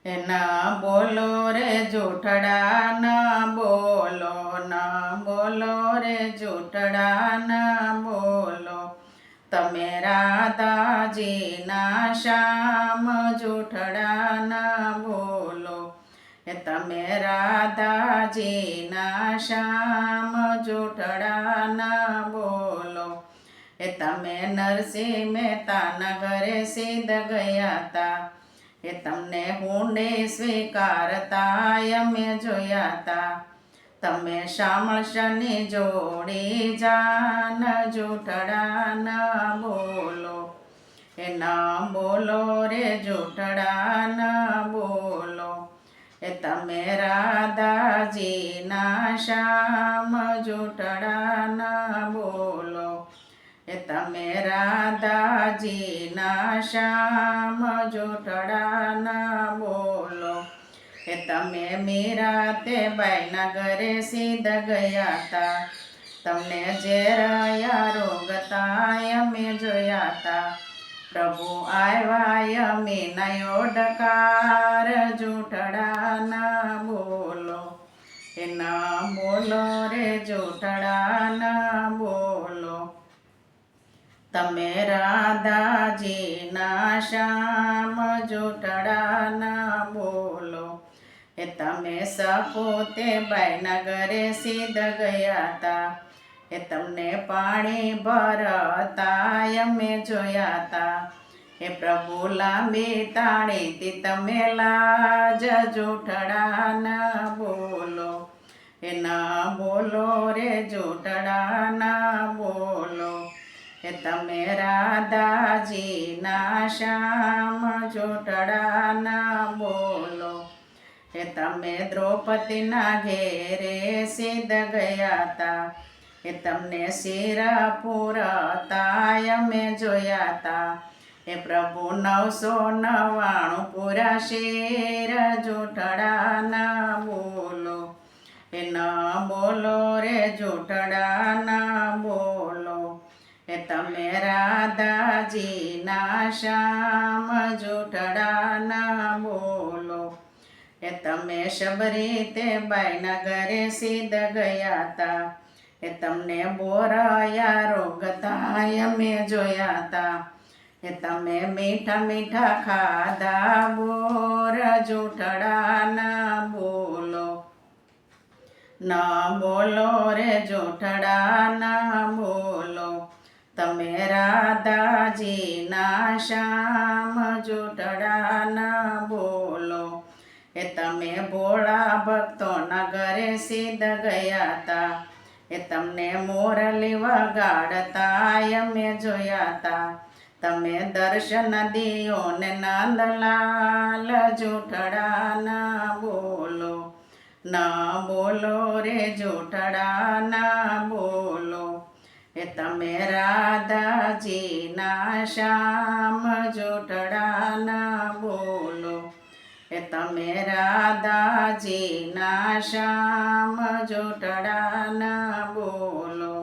ના બોલો રે જૂઠડા ના બોલો રે જૂઠડા ના બોલો તમે રાધાજીના શ્યામ જૂઠડા ના બોલો તમે રાધાજીના શ્યામ જૂઠડા ના બોલો તમે નરસિંહ મહેતાના ઘરે સિદ્ધ ગયા તા તમને હુંડે સ્વીકારતા અમે જોયા તા તમે શામળશની જોડી જાન જૂઠડા ન બોલો ન બોલો રે જૂઠડા ન બોલો તમે રાધાજીના શ્યામ જૂઠડા ન બોલો તમે રાધાજીના શ્યામ જૂઠડા ન બોલો તમે મીરાતે બાઈના ઘરે સિદ્ધ ગયા તા તમને ઝેરયા રોગતા અમે જોયા તા પ્રભુ આવ્યા અમીના ઓડકાર જૂઠડા ન બોલો ન બોલો રે જૂઠડા ન બોલો તમે રાધાજીના શ્યામ જૂઠડા ન બોલો તમે સપોતે બાઈના ઘરે સિદ્ધ ગયા તા તમને પાણી ભરતા અમે જોયા તા પ્રભુ લાંબી તાળીથી તમે લાજ જૂઠડા ન બોલો ન બોલો રે જૂઠડા ન બોલો તમે રાધાજીના શ્યામ જૂઠડા ન બોલો તમે દ્રૌપદીના ઘેરે સિદ્ધ ગયા તા તમને શિર પૂરતા અમે જોયા તા પ્રભુ 999 પૂરા શિર જૂઠડા ન બોલો ન બોલો રે જૂઠડા ન બોલો તમે રાધાજીના શ્યામ જૂઠડા ન બોલો તમે શબરીતે બાઈના ઘરે સિદ્ધ ગયા તા તમને બોરાયા રોગતા અમે જોયા તા તમે મીઠા મીઠા ખાધા બોર જૂઠડા ન બોલો ન બોલો રે જૂઠડા ન બોલો તમે રાધાજીના શ્યામ જૂઠડા ન બોલો તમે ભોળા ભક્તોના ઘરે સિદ્ધ ગયા તા તમને મોરલી વગાડતા અમે જોયા તા તમે દર્શન દિયો ને નંદલાલ જૂઠડા ન બોલો ન બોલો રે જૂઠડા ન બોલો તમે રાધાજીના શ્યામ જૂઠડા ન બોલો તમે રાધાજીના શ્યામ જૂઠડા ન બોલો